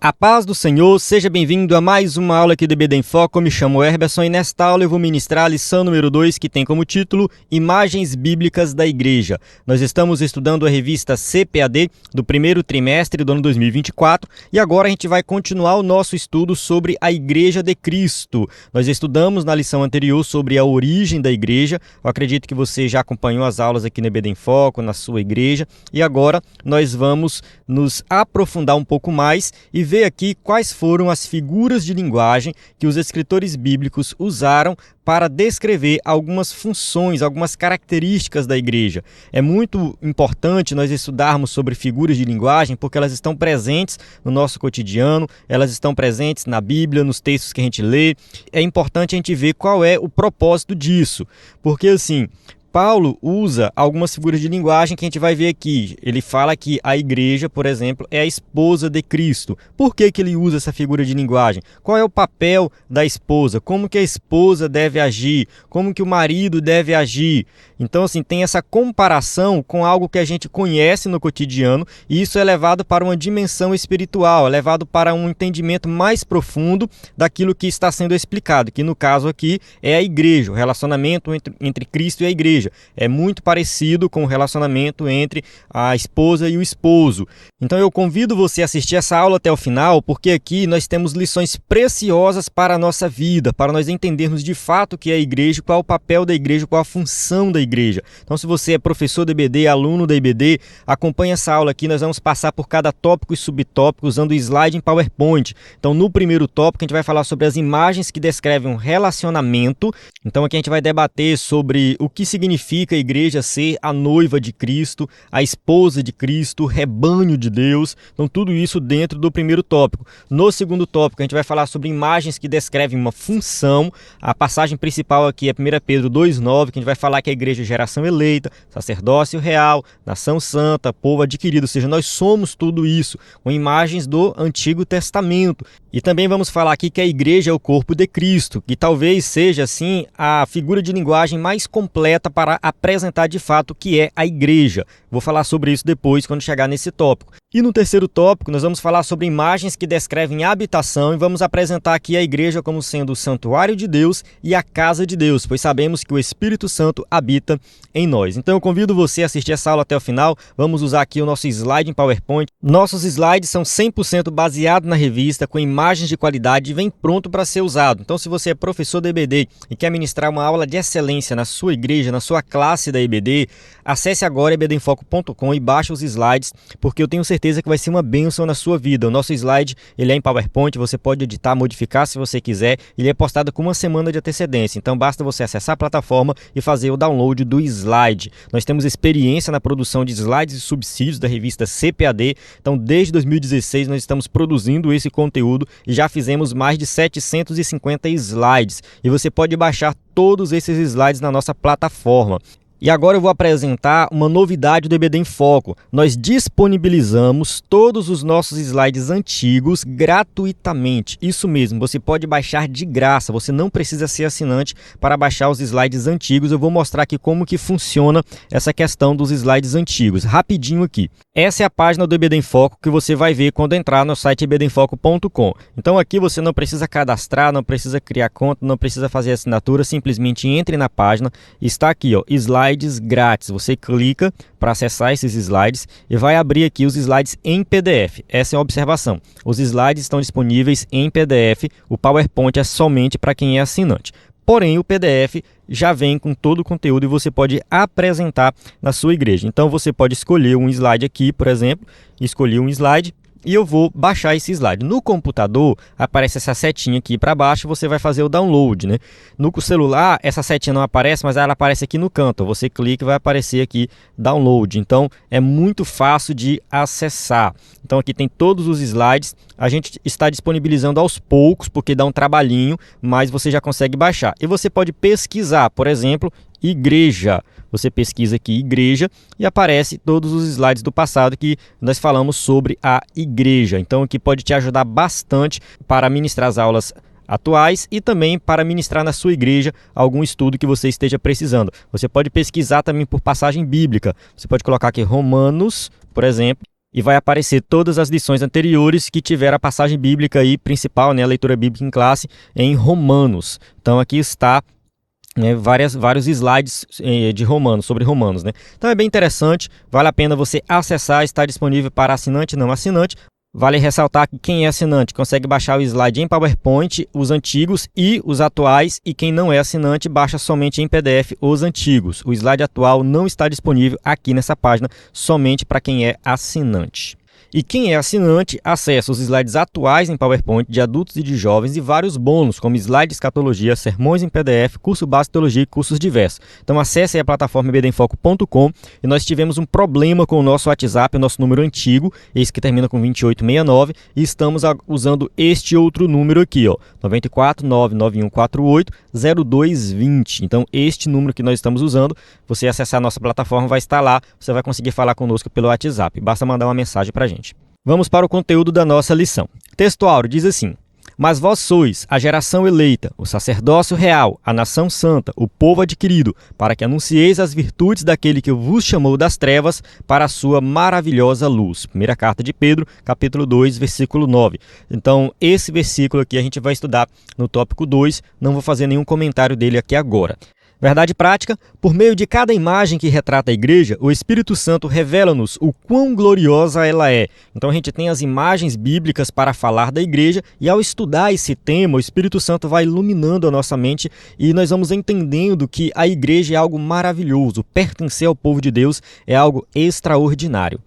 A paz do Senhor, seja bem-vindo a mais uma aula aqui do EBD em Foco. Eu me chamo Herberson e nesta aula eu vou ministrar a lição número 2, que tem como título Imagens Bíblicas da Igreja. Nós estamos estudando a revista CPAD do primeiro trimestre do ano 2024 e agora a gente vai continuar o nosso estudo sobre a Igreja de Cristo. Nós estudamos na lição anterior sobre a origem da igreja. Eu acredito que você já acompanhou as aulas aqui no EBD em Foco, na sua igreja, e agora nós vamos nos aprofundar um pouco mais e ver aqui quais foram as figuras de linguagem que os escritores bíblicos usaram para descrever algumas funções, algumas características da igreja. É muito importante nós estudarmos sobre figuras de linguagem porque elas estão presentes no nosso cotidiano, elas estão presentes na Bíblia, nos textos que a gente lê. É importante a gente ver qual é o propósito disso, porque assim, Paulo usa algumas figuras de linguagem que a gente vai ver aqui. Ele fala que a igreja, por exemplo, é a esposa de Cristo. Por que ele usa essa figura de linguagem? Qual é o papel da esposa? Como que a esposa deve agir? Como que o marido deve agir? Então, assim, tem essa comparação com algo que a gente conhece no cotidiano e isso é levado para uma dimensão espiritual, é levado para um entendimento mais profundo daquilo que está sendo explicado, que no caso aqui é a igreja, o relacionamento entre Cristo e a igreja. É muito parecido com o relacionamento entre a esposa e o esposo. Então eu convido você a assistir essa aula até o final, porque aqui nós temos lições preciosas para a nossa vida, para nós entendermos de fato o que é a igreja, qual é o papel da igreja, qual a função da igreja. Então se você é professor da EBD, aluno da EBD, acompanhe essa aula aqui, nós vamos passar por cada tópico e subtópico usando o slide em PowerPoint. Então no primeiro tópico a gente vai falar sobre as imagens que descrevem um relacionamento. Então aqui a gente vai debater sobre o que significa a igreja ser a noiva de Cristo, a esposa de Cristo, o rebanho de Deus. Então tudo isso dentro do primeiro tópico. No segundo tópico a gente vai falar sobre imagens que descrevem uma função. A passagem principal aqui é 1 Pedro 2,9, que a gente vai falar que a igreja é geração eleita, sacerdócio real, nação santa, povo adquirido. Ou seja, nós somos tudo isso, com imagens do Antigo Testamento. E também vamos falar aqui que a igreja é o corpo de Cristo, que talvez seja assim a figura de linguagem mais completa para apresentar de fato o que é a igreja. Vou falar sobre isso depois, quando chegar nesse tópico. E no terceiro tópico, nós vamos falar sobre imagens que descrevem a habitação e vamos apresentar aqui a igreja como sendo o santuário de Deus e a casa de Deus, pois sabemos que o Espírito Santo habita em nós. Então eu convido você a assistir essa aula até o final. Vamos usar aqui o nosso slide em PowerPoint. Nossos slides são 100% baseados na revista, com imagens de qualidade e vem pronto para ser usado. Então se você é professor da EBD e quer ministrar uma aula de excelência na sua igreja, na sua classe da EBD, acesse agora ebdemfoco.com e baixe os slides, porque eu tenho certeza que vai ser uma bênção na sua vida. O nosso slide ele é em PowerPoint, você pode editar, modificar se você quiser. Ele é postado com uma semana de antecedência, então basta você acessar a plataforma e fazer o download do slide. Nós temos experiência na produção de slides e subsídios da revista CPAD, então desde 2016 nós estamos produzindo esse conteúdo e já fizemos mais de 750 slides. E você pode baixar todos esses slides na nossa plataforma. E agora eu vou apresentar uma novidade do EBD em Foco. Nós disponibilizamos todos os nossos slides antigos gratuitamente. Isso mesmo, você pode baixar de graça. Você não precisa ser assinante para baixar os slides antigos. Eu vou mostrar aqui como que funciona essa questão dos slides antigos. Rapidinho aqui. Essa é a página do EBD em Foco que você vai ver quando entrar no site ebdemfoco.com. Então aqui você não precisa cadastrar, não precisa criar conta, não precisa fazer assinatura. Simplesmente entre na página. Está aqui, ó, slides grátis. Você clica para acessar esses slides e vai abrir aqui os slides em PDF. Essa é a observação. Os slides estão disponíveis em PDF. O PowerPoint é somente para quem é assinante. Porém, o PDF já vem com todo o conteúdo e você pode apresentar na sua igreja. Então, você pode escolher um slide aqui, por exemplo, escolhi um slide e eu vou baixar esse slide. No computador, aparece essa setinha aqui para baixo, você vai fazer o download, né? No celular, essa setinha não aparece, mas ela aparece aqui no canto. Você clica e vai aparecer aqui download. Então, é muito fácil de acessar. Então, aqui tem todos os slides. A gente está disponibilizando aos poucos, porque dá um trabalhinho, mas você já consegue baixar. E você pode pesquisar, por exemplo, igreja. Você pesquisa aqui igreja e aparece todos os slides do passado que nós falamos sobre a igreja. Então aqui pode te ajudar bastante para ministrar as aulas atuais e também para ministrar na sua igreja algum estudo que você esteja precisando. Você pode pesquisar também por passagem bíblica. Você pode colocar aqui Romanos, por exemplo, e vai aparecer todas as lições anteriores que tiveram a passagem bíblica aí principal, né, a leitura bíblica em classe, em Romanos. Então aqui está vários slides de Romanos, sobre Romanos, né? Então é bem interessante, vale a pena você acessar, está disponível para assinante e não assinante. Vale ressaltar que quem é assinante consegue baixar o slide em PowerPoint, os antigos e os atuais, e quem não é assinante baixa somente em PDF os antigos. O slide atual não está disponível aqui nessa página, somente para quem é assinante. E quem é assinante acessa os slides atuais em PowerPoint de adultos e de jovens e vários bônus, como slide de escatologia, sermões em PDF, curso básico de teologia e cursos diversos. Então acesse aí a plataforma ebdenfoco.com e nós tivemos um problema com o nosso WhatsApp, o nosso número antigo, esse que termina com 2869, e estamos usando este outro número aqui, ó, 94991480220. Então este número que nós estamos usando, você acessar a nossa plataforma, vai estar lá, você vai conseguir falar conosco pelo WhatsApp, basta mandar uma mensagem para a gente. Vamos para o conteúdo da nossa lição. Texto áureo diz assim: mas vós sois a geração eleita, o sacerdócio real, a nação santa, o povo adquirido, para que anuncieis as virtudes daquele que vos chamou das trevas para a sua maravilhosa luz. Primeira carta de Pedro, capítulo 2, versículo 9. Então, esse versículo aqui a gente vai estudar no tópico 2, não vou fazer nenhum comentário dele aqui agora. Verdade prática, por meio de cada imagem que retrata a igreja, o Espírito Santo revela-nos o quão gloriosa ela é. Então a gente tem as imagens bíblicas para falar da igreja e ao estudar esse tema, o Espírito Santo vai iluminando a nossa mente e nós vamos entendendo que a igreja é algo maravilhoso, pertencer ao povo de Deus é algo extraordinário.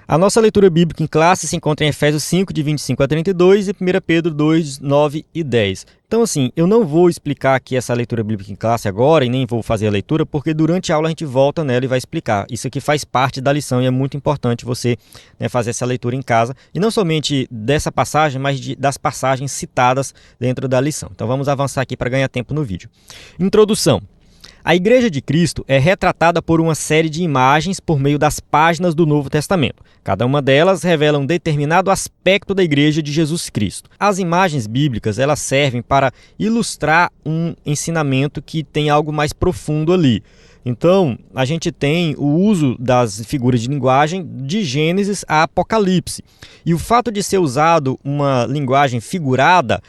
A nossa leitura bíblica em classe se encontra em Efésios 5, de 25 a 32 e 1 Pedro 2, 9 e 10. Então, assim, eu não vou explicar aqui essa leitura bíblica em classe agora e nem vou fazer a leitura, porque durante a aula a gente volta nela e vai explicar. Isso aqui faz parte da lição e é muito importante você fazer essa leitura em casa. E não somente dessa passagem, mas das passagens citadas dentro da lição. Então, vamos avançar aqui para ganhar tempo no vídeo. Introdução. A Igreja de Cristo é retratada por uma série de imagens por meio das páginas do Novo Testamento. Cada uma delas revela um determinado aspecto da Igreja de Jesus Cristo. As imagens bíblicas elas servem para ilustrar um ensinamento que tem algo mais profundo ali. Então, a gente tem o uso das figuras de linguagem de Gênesis a Apocalipse. E o fato de ser usado uma linguagem figurada,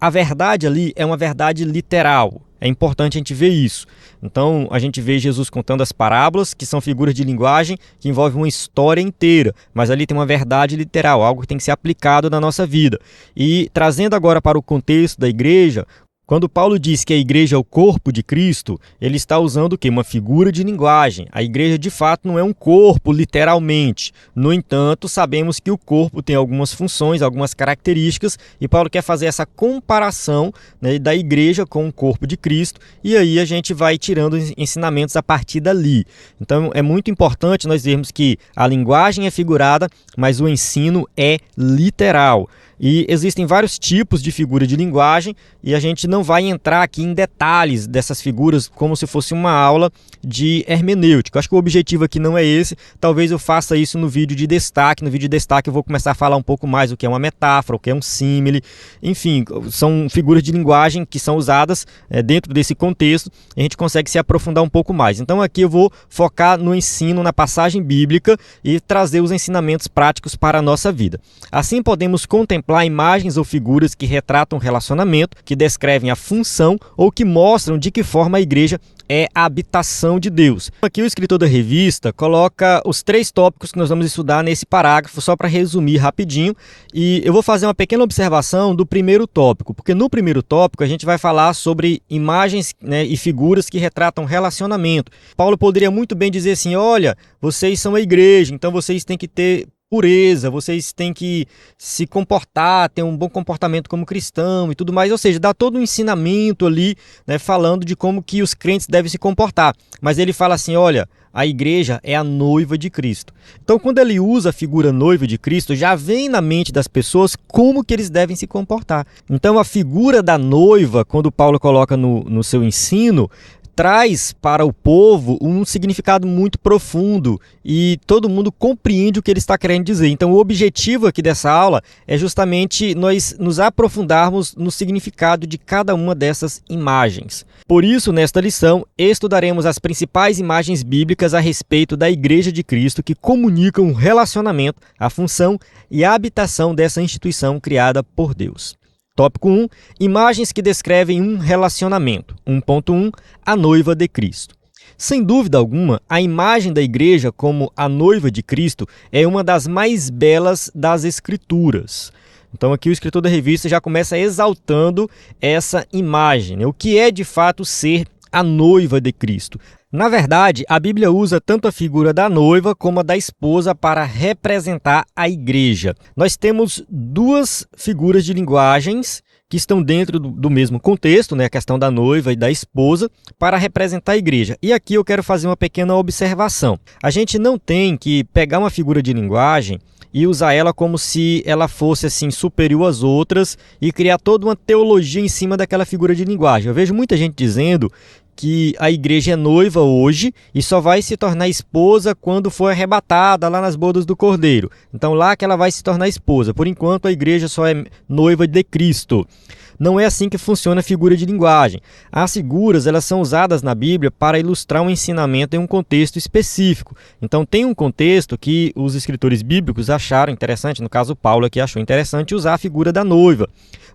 a verdade ali é uma verdade literal. É importante a gente ver isso. Então, a gente vê Jesus contando as parábolas, que são figuras de linguagem que envolvem uma história inteira, mas ali tem uma verdade literal, algo que tem que ser aplicado na nossa vida. E trazendo agora para o contexto da igreja, quando Paulo diz que a igreja é o corpo de Cristo, ele está usando o quê? Uma figura de linguagem. A igreja, de fato, não é um corpo, literalmente. No entanto, sabemos que o corpo tem algumas funções, algumas características, e Paulo quer fazer essa comparação, né, da igreja com o corpo de Cristo, e aí a gente vai tirando ensinamentos a partir dali. Então, é muito importante nós vermos que a linguagem é figurada, mas o ensino é literal. E existem vários tipos de figura de linguagem e a gente não vai entrar aqui em detalhes dessas figuras como se fosse uma aula de hermenêutica. Acho que o objetivo aqui não é esse, talvez eu faça isso no vídeo de destaque. No vídeo de destaque eu vou começar a falar um pouco mais o que é uma metáfora, o que é um símile. Enfim, são figuras de linguagem que são usadas dentro desse contexto e a gente consegue se aprofundar um pouco mais. Então aqui eu vou focar no ensino, na passagem bíblica e trazer os ensinamentos práticos para a nossa vida. Assim podemos contemplar imagens ou figuras que retratam relacionamento, que descrevem a função ou que mostram de que forma a igreja é a habitação de Deus. Aqui o escritor da revista coloca os 3 tópicos que nós vamos estudar nesse parágrafo, só para resumir rapidinho, e eu vou fazer uma pequena observação do primeiro tópico, porque no primeiro tópico a gente vai falar sobre imagens, né, e figuras que retratam relacionamento. Paulo poderia muito bem dizer assim, olha, vocês são a igreja, então vocês têm que ter pureza, vocês têm que se comportar, ter um bom comportamento como cristão e tudo mais, ou seja, dá todo um ensinamento ali, né, falando de como que os crentes devem se comportar, mas ele fala assim, olha, a igreja é a noiva de Cristo. Então, quando ele usa a figura noiva de Cristo, já vem na mente das pessoas como que eles devem se comportar. Então, a figura da noiva, quando Paulo coloca no seu ensino, traz para o povo um significado muito profundo e todo mundo compreende o que ele está querendo dizer. Então, o objetivo aqui dessa aula é justamente nós nos aprofundarmos no significado de cada uma dessas imagens. Por isso, nesta lição, estudaremos as principais imagens bíblicas a respeito da Igreja de Cristo que comunicam o relacionamento, a função e a habitação dessa instituição criada por Deus. Tópico 1. Imagens que descrevem um relacionamento. 1.1. A noiva de Cristo. Sem dúvida alguma, a imagem da igreja como a noiva de Cristo é uma das mais belas das Escrituras. Então aqui o escritor da revista já começa exaltando essa imagem, né? O que é de fato ser a noiva de Cristo. Na verdade, a Bíblia usa tanto a figura da noiva como a da esposa para representar a igreja. Nós temos duas figuras de linguagens que estão dentro do mesmo contexto, né, a questão da noiva e da esposa, para representar a igreja. E aqui eu quero fazer uma pequena observação. A gente não tem que pegar uma figura de linguagem e usar ela como se ela fosse assim superior às outras e criar toda uma teologia em cima daquela figura de linguagem. Eu vejo muita gente dizendo que a igreja é noiva hoje e só vai se tornar esposa quando for arrebatada lá nas bodas do Cordeiro. Então lá que ela vai se tornar esposa. Por enquanto a igreja só é noiva de Cristo. Não é assim que funciona a figura de linguagem. As figuras elas são usadas na Bíblia para ilustrar um ensinamento em um contexto específico. Então tem um contexto que os escritores bíblicos acharam interessante, no caso Paulo aqui achou interessante usar a figura da noiva.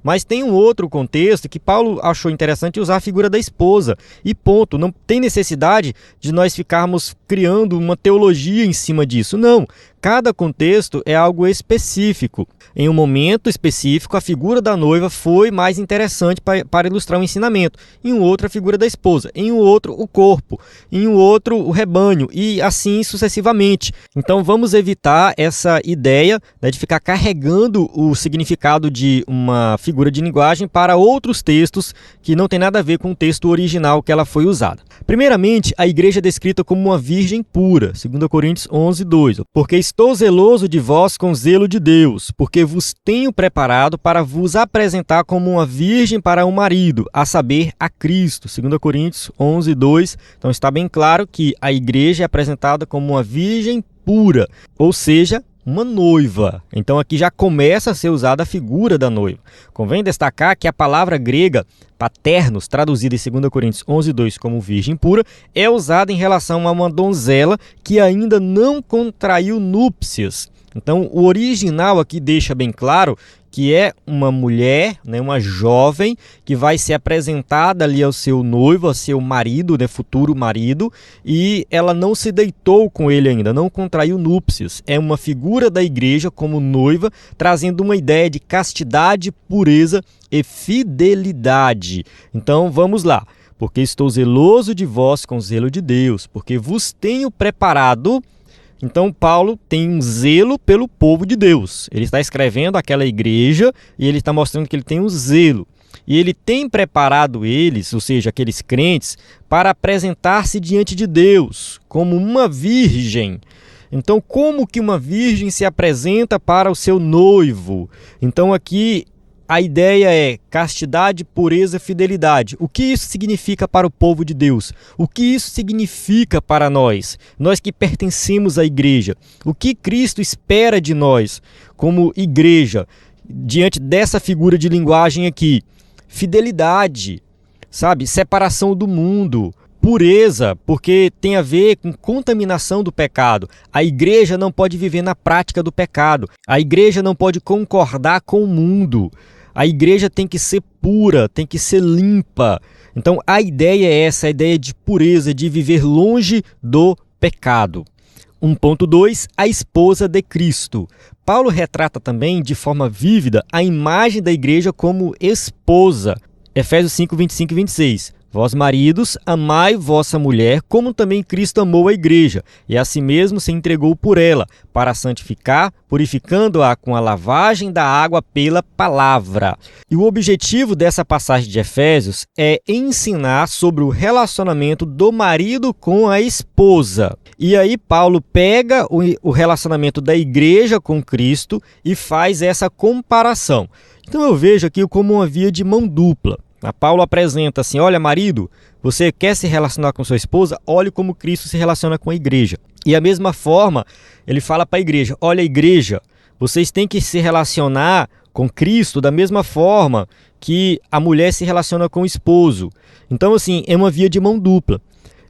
Mas tem um outro contexto que Paulo achou interessante usar a figura da esposa. E ponto, não tem necessidade de nós ficarmos criando uma teologia em cima disso. Não, cada contexto é algo específico. Em um momento específico, a figura da noiva foi mais interessante para ilustrar um ensinamento. Em um outro, a figura da esposa. Em um outro, o corpo. Em um outro, o rebanho. E assim sucessivamente. Então vamos evitar essa ideia, né, de ficar carregando o significado de uma figura de linguagem para outros textos que não tem nada a ver com o texto original que ela foi usada. Primeiramente, a igreja é descrita como uma virgem pura, 2 Coríntios 11, 2. Porque estou zeloso de vós com zelo de Deus, porque vos tenho preparado para vos apresentar como uma virgem para um marido, a saber, a Cristo, 2 Coríntios 11, 2. Então está bem claro que a igreja é apresentada como uma virgem pura, ou seja, uma noiva. Então aqui já começa a ser usada a figura da noiva. Convém destacar que a palavra grega paternos, traduzida em 2 Coríntios 11, 2 como virgem pura, é usada em relação a uma donzela que ainda não contraiu núpcias. Então o original aqui deixa bem claro que é uma mulher, né, uma jovem, que vai ser apresentada ali ao seu noivo, ao seu marido, né, futuro marido, e ela não se deitou com ele ainda, não contraiu núpcias. É uma figura da igreja como noiva, trazendo uma ideia de castidade, pureza e fidelidade. Então vamos lá. Porque estou zeloso de vós com zelo de Deus, porque vos tenho preparado. Então Paulo tem um zelo pelo povo de Deus. Ele está escrevendo aquela igreja e ele está mostrando que ele tem um zelo. E ele tem preparado eles, ou seja, aqueles crentes, para apresentar-se diante de Deus como uma virgem. Então como que uma virgem se apresenta para o seu noivo? Então aqui a ideia é castidade, pureza, fidelidade. O que isso significa para o povo de Deus? O que isso significa para nós? Nós que pertencemos à igreja. O que Cristo espera de nós como igreja diante dessa figura de linguagem aqui? Fidelidade, sabe? Separação do mundo. Pureza, porque tem a ver com contaminação do pecado. A igreja não pode viver na prática do pecado. A igreja não pode concordar com o mundo. A igreja tem que ser pura, tem que ser limpa. Então a ideia é essa, a ideia de pureza, de viver longe do pecado. 1.2. A esposa de Cristo. Paulo retrata também de forma vívida a imagem da igreja como esposa. Efésios 5, 25 e 26. Vós, maridos, amai vossa mulher, como também Cristo amou a igreja, e a si mesmo se entregou por ela, para santificar, purificando-a com a lavagem da água pela palavra. E o objetivo dessa passagem de Efésios é ensinar sobre o relacionamento do marido com a esposa. E aí Paulo pega o relacionamento da igreja com Cristo e faz essa comparação. Então eu vejo aqui como uma via de mão dupla. Paulo apresenta assim: olha, marido, você quer se relacionar com sua esposa? Olhe como Cristo se relaciona com a igreja. E a mesma forma, ele fala para a igreja: olha, igreja, vocês têm que se relacionar com Cristo da mesma forma que a mulher se relaciona com o esposo. Então, assim, é uma via de mão dupla.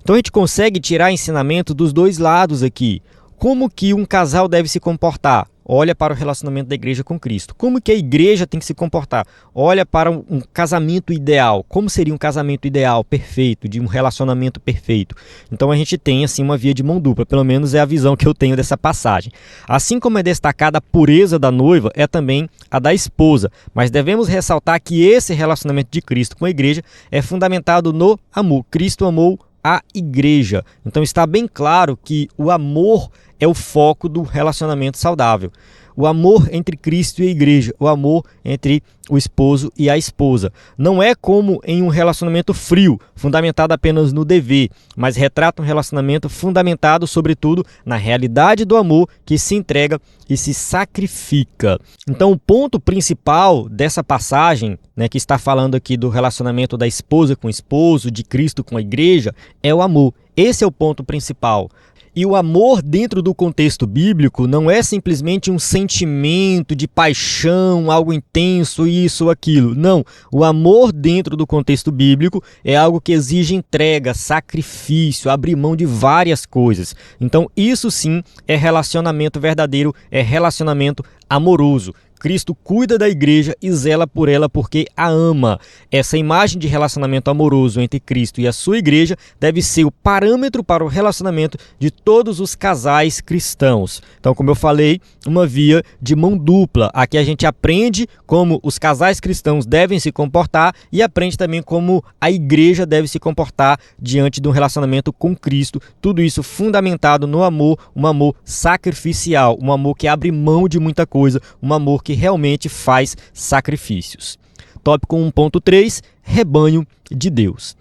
Então a gente consegue tirar ensinamento dos dois lados aqui. Como que um casal deve se comportar? Olha para o relacionamento da igreja com Cristo. Como que a igreja tem que se comportar? Olha para um casamento ideal. Como seria um casamento ideal, perfeito, de um relacionamento perfeito? Então a gente tem assim uma via de mão dupla, pelo menos é a visão que eu tenho dessa passagem. Assim como é destacada a pureza da noiva, é também a da esposa. Mas devemos ressaltar que esse relacionamento de Cristo com a igreja é fundamentado no amor. Cristo amou a igreja. Então está bem claro que o amor é o foco do relacionamento saudável. O amor entre Cristo e a igreja, o amor entre o esposo e a esposa. Não é como em um relacionamento frio, fundamentado apenas no dever, mas retrata um relacionamento fundamentado, sobretudo, na realidade do amor que se entrega e se sacrifica. Então, o ponto principal dessa passagem, que está falando aqui do relacionamento da esposa com o esposo, de Cristo com a igreja, é o amor. Esse é o ponto principal. E o amor dentro do contexto bíblico não é simplesmente um sentimento de paixão, algo intenso, isso ou aquilo. Não, o amor dentro do contexto bíblico é algo que exige entrega, sacrifício, abrir mão de várias coisas. Então isso sim é relacionamento verdadeiro, é relacionamento amoroso. Cristo cuida da igreja e zela por ela porque a ama. Essa imagem de relacionamento amoroso entre Cristo e a sua igreja deve ser o parâmetro para o relacionamento de todos os casais cristãos. Então, como eu falei, uma via de mão dupla. Aqui a gente aprende como os casais cristãos devem se comportar e aprende também como a igreja deve se comportar diante de um relacionamento com Cristo. Tudo isso fundamentado no amor, um amor sacrificial, um amor que abre mão de muita coisa, um amor que realmente faz sacrifícios. Tópico 1.3, rebanho de Deus.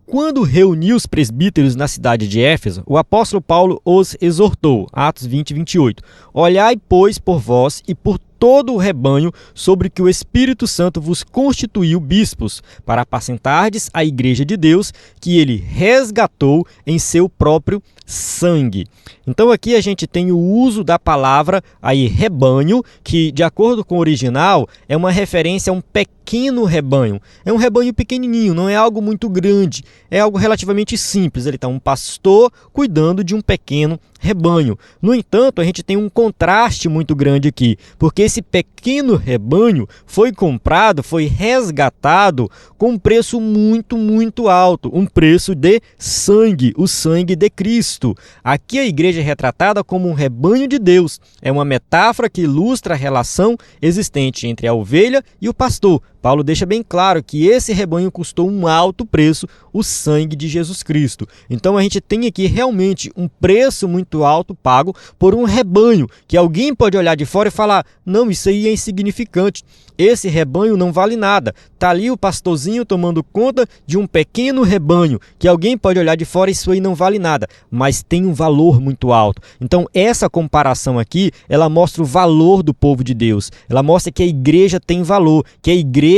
Quando reuniu os presbíteros na cidade de Éfeso, o apóstolo Paulo os exortou, Atos 20, 28. Olhai, pois, por vós e por todo o rebanho sobre que o Espírito Santo vos constituiu bispos, para apacentardes a igreja de Deus, que ele resgatou em seu próprio sangue. Então aqui a gente tem o uso da palavra aí rebanho, que de acordo com o original é uma referência a um pequeno rebanho. É um rebanho pequenininho, não é algo muito grande, é algo relativamente simples. Ele está um pastor cuidando de um pequeno rebanho. No entanto, a gente tem um contraste muito grande aqui, porque esse pequeno rebanho foi comprado, foi resgatado com um preço muito, muito alto, um preço de sangue, o sangue de Cristo. Aqui a igreja é retratada como um rebanho de Deus. É uma metáfora que ilustra a relação existente entre a ovelha e o pastor. Paulo deixa bem claro que esse rebanho custou um alto preço, o sangue de Jesus Cristo. Então a gente tem aqui realmente um preço muito alto pago por um rebanho, que alguém pode olhar de fora e falar: não, isso aí é insignificante, esse rebanho não vale nada. Está ali o pastorzinho tomando conta de um pequeno rebanho, que alguém pode olhar de fora e isso aí não vale nada, mas tem um valor muito alto. Então essa comparação aqui, ela mostra o valor do povo de Deus. Ela mostra que a igreja tem valor, que a igreja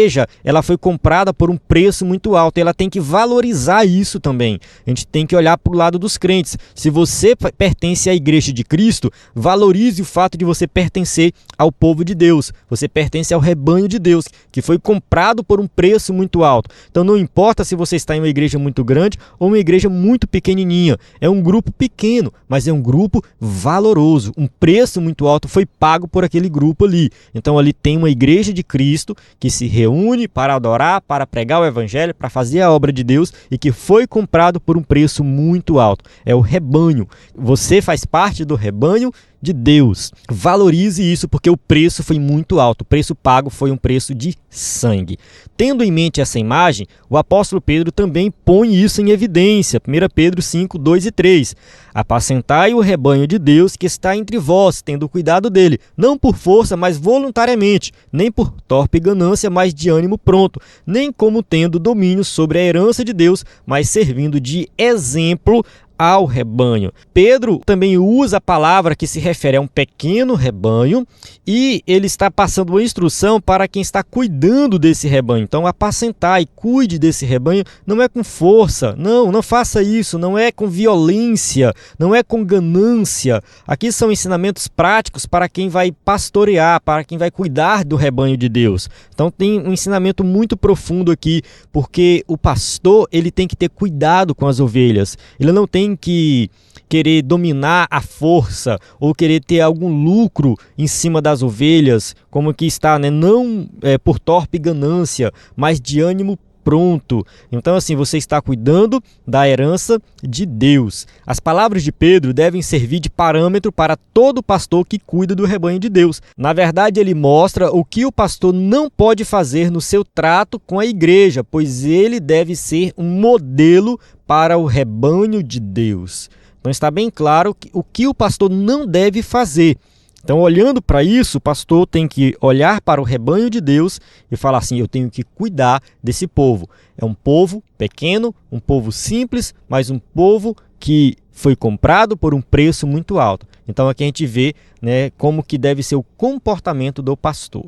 ela foi comprada por um preço muito alto, e ela tem que valorizar isso também. A gente tem que olhar para o lado dos crentes. Se você pertence à igreja de Cristo, valorize o fato de você pertencer ao povo de Deus. Você pertence ao rebanho de Deus, que foi comprado por um preço muito alto. Então não importa se você está em uma igreja muito grande ou uma igreja muito pequenininha. É um grupo pequeno, mas é um grupo valoroso. Um preço muito alto foi pago por aquele grupo ali. Então ali tem uma igreja de Cristo que se reúne para adorar, para pregar o evangelho, para fazer a obra de Deus, e que foi comprado por um preço muito alto. É o rebanho. Você faz parte do rebanho de Deus. Valorize isso, porque o preço foi muito alto. O preço pago foi um preço de sangue. Tendo em mente essa imagem, o apóstolo Pedro também põe isso em evidência. 1 Pedro 5, 2 e 3. Apacentai o rebanho de Deus que está entre vós, tendo cuidado dele, não por força, mas voluntariamente, nem por torpe ganância, mas de ânimo pronto, nem como tendo domínio sobre a herança de Deus, mas servindo de exemplo ao rebanho. Pedro também usa a palavra que se refere a um pequeno rebanho e ele está passando uma instrução para quem está cuidando desse rebanho. Então, apacentar e cuide desse rebanho não é com força, não faça isso, não é com violência, não é com ganância. Aqui são ensinamentos práticos para quem vai pastorear, para quem vai cuidar do rebanho de Deus. Então, tem um ensinamento muito profundo aqui, porque o pastor ele tem que ter cuidado com as ovelhas. Ele não tem que querer dominar a força ou querer ter algum lucro em cima das ovelhas, como aqui está, né? Não por torpe ganância, mas de ânimo pronto. Então, assim, você está cuidando da herança de Deus. As palavras de Pedro devem servir de parâmetro para todo pastor que cuida do rebanho de Deus. Na verdade, ele mostra o que o pastor não pode fazer no seu trato com a igreja, pois ele deve ser um modelo para o rebanho de Deus. Então, está bem claro o que o pastor não deve fazer. Então, olhando para isso, o pastor tem que olhar para o rebanho de Deus e falar assim, eu tenho que cuidar desse povo. É um povo pequeno, um povo simples, mas um povo que foi comprado por um preço muito alto. Então, aqui a gente vê, né, como que deve ser o comportamento do pastor.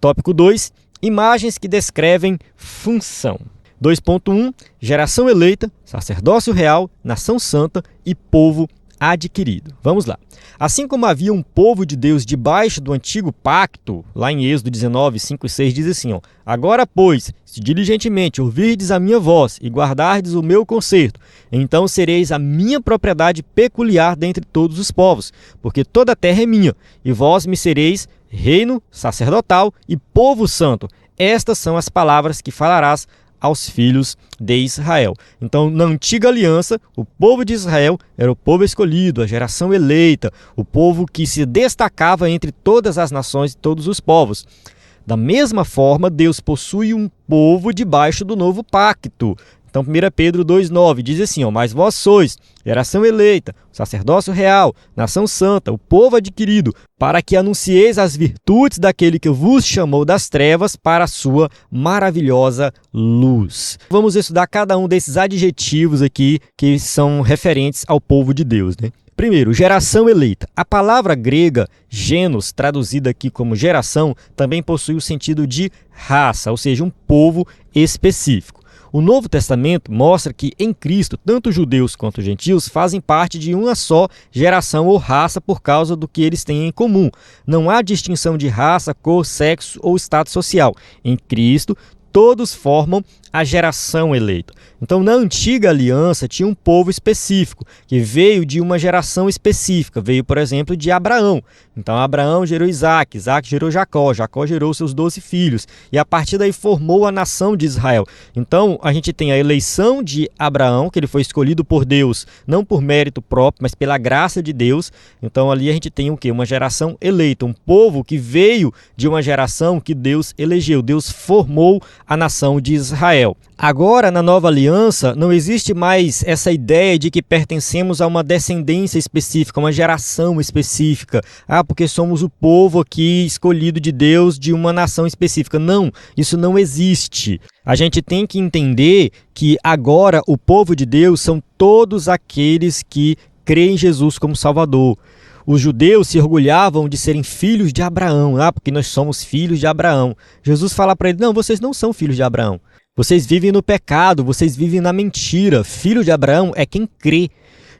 Tópico 2, imagens que descrevem função. 2.1, geração eleita, sacerdócio real, nação santa e povo adquirido. Vamos lá. Assim como havia um povo de Deus debaixo do antigo pacto, lá em Êxodo 19, 5 e 6, diz assim, agora, pois, se diligentemente ouvirdes a minha voz e guardardes o meu conserto, então sereis a minha propriedade peculiar dentre todos os povos, porque toda a terra é minha, e vós me sereis reino sacerdotal e povo santo. Estas são as palavras que falarás aos filhos de Israel. Então, na antiga aliança, o povo de Israel era o povo escolhido, a geração eleita, o povo que se destacava entre todas as nações e todos os povos. Da mesma forma, Deus possui um povo debaixo do novo pacto. Então, 1 Pedro 2,9 diz assim, mas vós sois geração eleita, sacerdócio real, nação santa, o povo adquirido, para que anuncieis as virtudes daquele que vos chamou das trevas para a sua maravilhosa luz. Vamos estudar cada um desses adjetivos aqui que são referentes ao povo de Deus, né? Primeiro, geração eleita. A palavra grega genos, traduzida aqui como geração, também possui o sentido de raça, ou seja, um povo específico. O Novo Testamento mostra que em Cristo, tanto judeus quanto gentios fazem parte de uma só geração ou raça por causa do que eles têm em comum. Não há distinção de raça, cor, sexo ou status social. Em Cristo, todos formam a geração eleita. Então, na antiga aliança, tinha um povo específico, que veio de uma geração específica. Veio, por exemplo, de Abraão. Então, Abraão gerou Isaac, Isaac gerou Jacó, Jacó gerou seus 12 filhos. E a partir daí formou a nação de Israel. Então, a gente tem a eleição de Abraão, que ele foi escolhido por Deus, não por mérito próprio, mas pela graça de Deus. Então, ali a gente tem o quê? Uma geração eleita, um povo que veio de uma geração que Deus elegeu. Deus formou a nação de Israel. Agora, na nova aliança, não existe mais essa ideia de que pertencemos a uma descendência específica, uma geração específica. Porque somos o povo aqui escolhido de Deus de uma nação específica. Não, isso não existe. A gente tem que entender que agora o povo de Deus são todos aqueles que creem em Jesus como Salvador. Os judeus se orgulhavam de serem filhos de Abraão, porque nós somos filhos de Abraão. Jesus fala para eles, não, vocês não são filhos de Abraão. Vocês vivem no pecado, vocês vivem na mentira. Filho de Abraão é quem crê.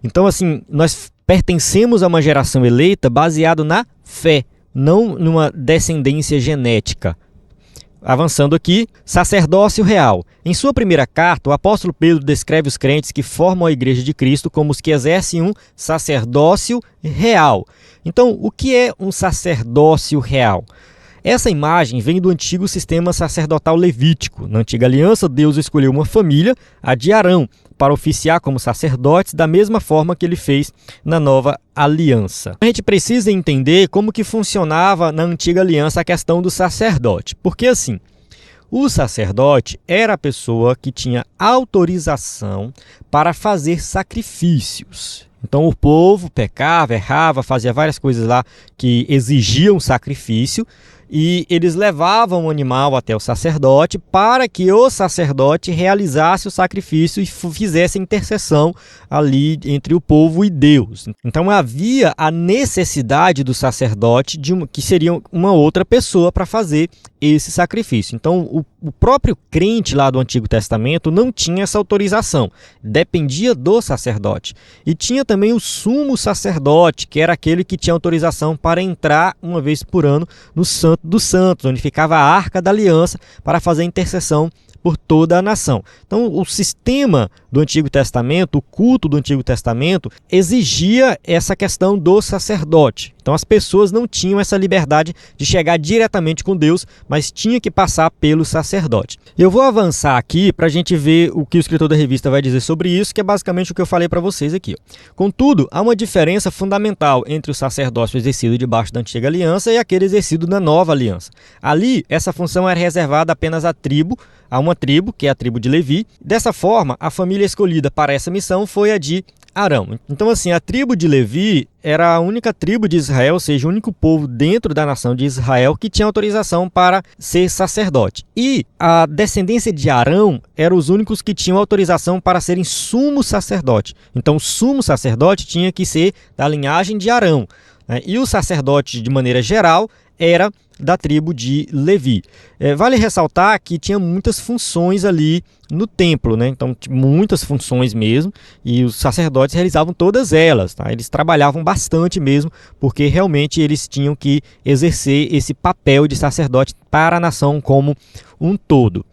Então, assim, nós pertencemos a uma geração eleita baseado na fé, não numa descendência genética. Avançando aqui, sacerdócio real. Em sua primeira carta, o apóstolo Pedro descreve os crentes que formam a igreja de Cristo como os que exercem um sacerdócio real. Então, o que é um sacerdócio real? Essa imagem vem do antigo sistema sacerdotal levítico. Na antiga aliança, Deus escolheu uma família, a de Arão, para oficiar como sacerdotes da mesma forma que ele fez na nova aliança. A gente precisa entender como que funcionava na antiga aliança a questão do sacerdote. Porque assim, o sacerdote era a pessoa que tinha autorização para fazer sacrifícios. Então o povo pecava, errava, fazia várias coisas lá que exigiam sacrifício. e eles levavam o animal até o sacerdote para que o sacerdote realizasse o sacrifício e fizesse a intercessão ali entre o povo e Deus. Então havia a necessidade do sacerdote que seria uma outra pessoa para fazer esse sacrifício. Então o próprio crente lá do Antigo Testamento não tinha essa autorização, dependia do sacerdote. E tinha também o sumo sacerdote, que era aquele que tinha autorização para entrar uma vez por ano no Santo dos Santos, onde ficava a Arca da Aliança para fazer intercessão por toda a nação. Então, o sistema do Antigo Testamento, o culto do Antigo Testamento, exigia essa questão do sacerdote. Então, as pessoas não tinham essa liberdade de chegar diretamente com Deus, mas tinha que passar pelo sacerdote. Eu vou avançar aqui para a gente ver o que o escritor da revista vai dizer sobre isso, que é basicamente o que eu falei para vocês aqui. Contudo, há uma diferença fundamental entre o sacerdócio exercido debaixo da Antiga Aliança e aquele exercido na Nova Aliança. Ali, essa função era reservada apenas a uma tribo, que é a tribo de Levi. Dessa forma, a família escolhida para essa missão foi a de Arão. Então, assim, a tribo de Levi era a única tribo de Israel, ou seja, o único povo dentro da nação de Israel que tinha autorização para ser sacerdote. E a descendência de Arão eram os únicos que tinham autorização para serem sumo sacerdote. Então, o sumo sacerdote tinha que ser da linhagem de Arão, né? E o sacerdote, de maneira geral, era da tribo de Levi. Vale ressaltar que tinha muitas funções ali no templo, né? Então, muitas funções mesmo, e os sacerdotes realizavam todas elas, tá? Eles trabalhavam bastante mesmo, porque realmente eles tinham que exercer esse papel de sacerdote para a nação como um todo.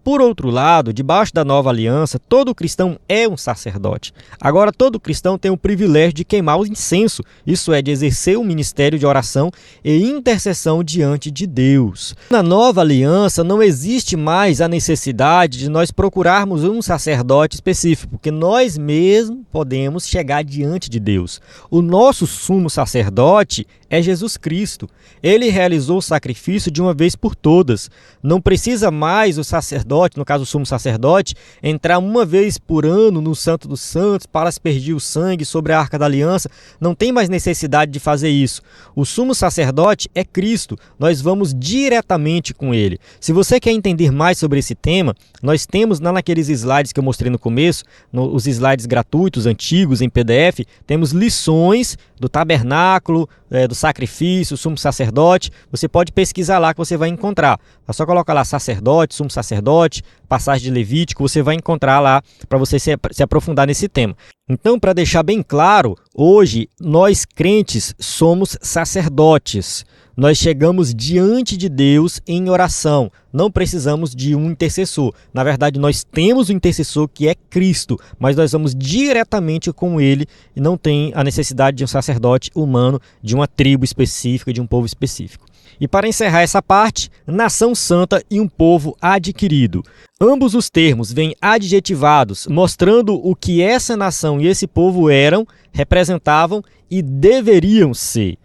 Por outro lado, debaixo da Nova Aliança, todo cristão é um sacerdote. Agora, todo cristão tem o privilégio de queimar o incenso, isso é, de exercer o ministério de oração e intercessão diante de Deus. Na Nova Aliança, não existe mais a necessidade de nós procurarmos um sacerdote específico, porque nós mesmos podemos chegar diante de Deus. O nosso sumo sacerdote é Jesus Cristo. Ele realizou o sacrifício de uma vez por todas. Não precisa mais o sacerdote, no caso o sumo sacerdote, entrar uma vez por ano no Santo dos Santos para aspergir o sangue sobre a Arca da Aliança. Não tem mais necessidade de fazer isso. O sumo sacerdote é Cristo. Nós vamos diretamente com ele. Se você quer entender mais sobre esse tema, nós temos naqueles slides que eu mostrei no começo, os slides gratuitos, antigos, em PDF, temos lições do tabernáculo, do sacrifício, sumo sacerdote. Você pode pesquisar lá que você vai encontrar. É só colocar lá sacerdote, sumo sacerdote, passagem de Levítico, você vai encontrar lá para você se aprofundar nesse tema. Então, para deixar bem claro, hoje nós crentes somos sacerdotes. Nós chegamos diante de Deus em oração. Não precisamos de um intercessor. Na verdade, nós temos um intercessor que é Cristo, mas nós vamos diretamente com ele e não tem a necessidade de um sacerdote humano, de uma tribo específica, de um povo específico. E para encerrar essa parte, nação santa e um povo adquirido. Ambos os termos vêm adjetivados, mostrando o que essa nação e esse povo eram, representavam e deveriam ser.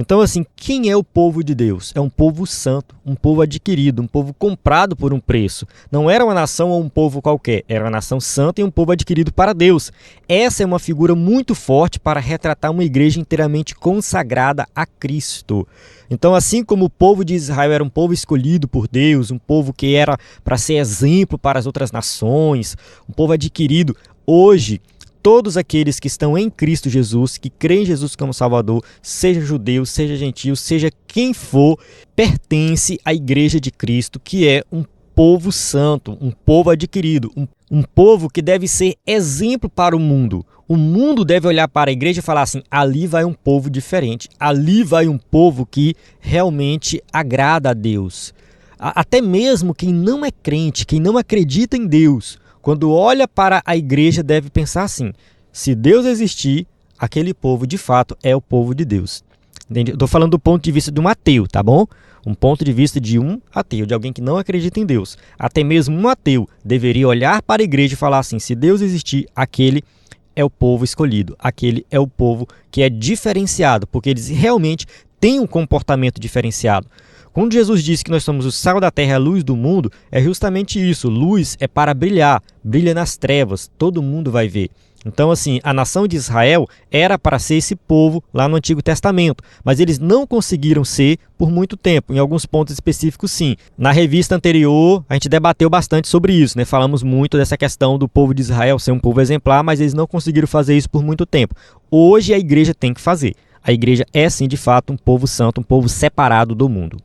Então, assim, quem é o povo de Deus? É um povo santo, um povo adquirido, um povo comprado por um preço. Não era uma nação ou um povo qualquer, era uma nação santa e um povo adquirido para Deus. Essa é uma figura muito forte para retratar uma igreja inteiramente consagrada a Cristo. Então, assim como o povo de Israel era um povo escolhido por Deus, um povo que era para ser exemplo para as outras nações, um povo adquirido, hoje todos aqueles que estão em Cristo Jesus, que creem em Jesus como Salvador, seja judeu, seja gentio, seja quem for, pertence à Igreja de Cristo, que é um povo santo, um povo adquirido, um povo que deve ser exemplo para o mundo. O mundo deve olhar para a igreja e falar assim, ali vai um povo diferente, ali vai um povo que realmente agrada a Deus. Até mesmo quem não é crente, quem não acredita em Deus, quando olha para a igreja, deve pensar assim, se Deus existir, aquele povo de fato é o povo de Deus. Entende? Eu estou falando do ponto de vista de um ateu, tá bom? Um ponto de vista de um ateu, de alguém que não acredita em Deus. Até mesmo um ateu deveria olhar para a igreja e falar assim, se Deus existir, aquele é o povo escolhido, aquele é o povo que é diferenciado, porque eles realmente têm um comportamento diferenciado. Quando Jesus disse que nós somos o sal da terra e a luz do mundo, é justamente isso. Luz é para brilhar, brilha nas trevas, todo mundo vai ver. Então, assim, a nação de Israel era para ser esse povo lá no Antigo Testamento, mas eles não conseguiram ser por muito tempo. Em alguns pontos específicos, sim. Na revista anterior, a gente debateu bastante sobre isso, né? Falamos muito dessa questão do povo de Israel ser um povo exemplar, mas eles não conseguiram fazer isso por muito tempo. Hoje a igreja tem que fazer. A igreja é, sim, de fato, um povo santo, um povo separado do mundo.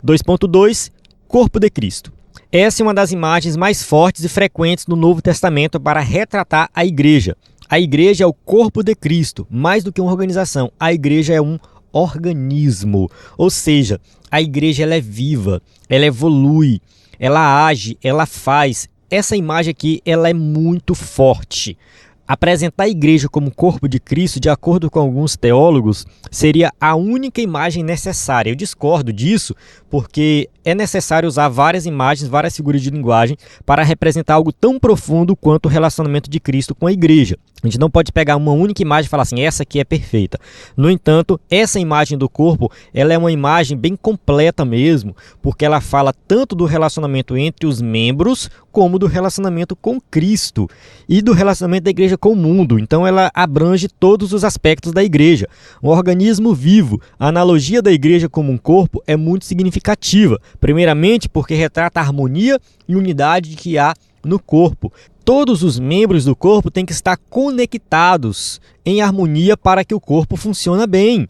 2.2, Corpo de Cristo. Essa é uma das imagens mais fortes e frequentes no Novo Testamento para retratar a igreja. A igreja é o corpo de Cristo, mais do que uma organização. A igreja é um organismo, ou seja, a igreja ela é viva, ela evolui, ela age, ela faz. Essa imagem aqui ela é muito forte. Apresentar a igreja como corpo de Cristo, de acordo com alguns teólogos, seria a única imagem necessária. Eu discordo disso porque é necessário usar várias imagens, várias figuras de linguagem para representar algo tão profundo quanto o relacionamento de Cristo com a igreja. A gente não pode pegar uma única imagem e falar assim, essa aqui é perfeita. No entanto, essa imagem do corpo, ela é uma imagem bem completa mesmo, porque ela fala tanto do relacionamento entre os membros, como do relacionamento com Cristo e do relacionamento da igreja com o mundo. Então ela abrange todos os aspectos da igreja. Um organismo vivo, a analogia da igreja como um corpo é muito significativa. Primeiramente porque retrata a harmonia e unidade que há no corpo. Todos os membros do corpo têm que estar conectados em harmonia para que o corpo funcione bem.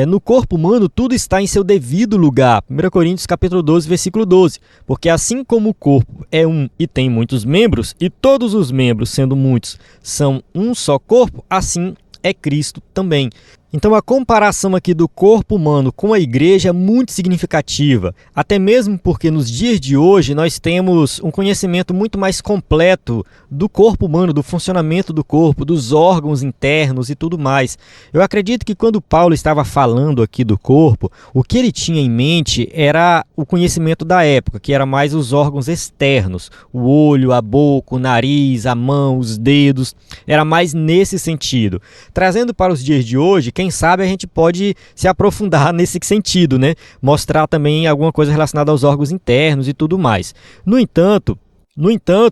No corpo humano, tudo está em seu devido lugar. 1 Coríntios capítulo 12, versículo 12. Porque assim como o corpo é um e tem muitos membros, e todos os membros, sendo muitos, são um só corpo, assim é Cristo também. Então a comparação aqui do corpo humano com a igreja é muito significativa, até mesmo porque nos dias de hoje nós temos um conhecimento muito mais completo do corpo humano, do funcionamento do corpo, dos órgãos internos e tudo mais. Eu acredito que quando Paulo estava falando aqui do corpo, o que ele tinha em mente era o conhecimento da época, que era mais os órgãos externos, o olho, a boca, o nariz, a mão, os dedos, era mais nesse sentido. Trazendo para os dias de hoje, quem sabe a gente pode se aprofundar nesse sentido, né? Mostrar também alguma coisa relacionada aos órgãos internos e tudo mais. No entanto,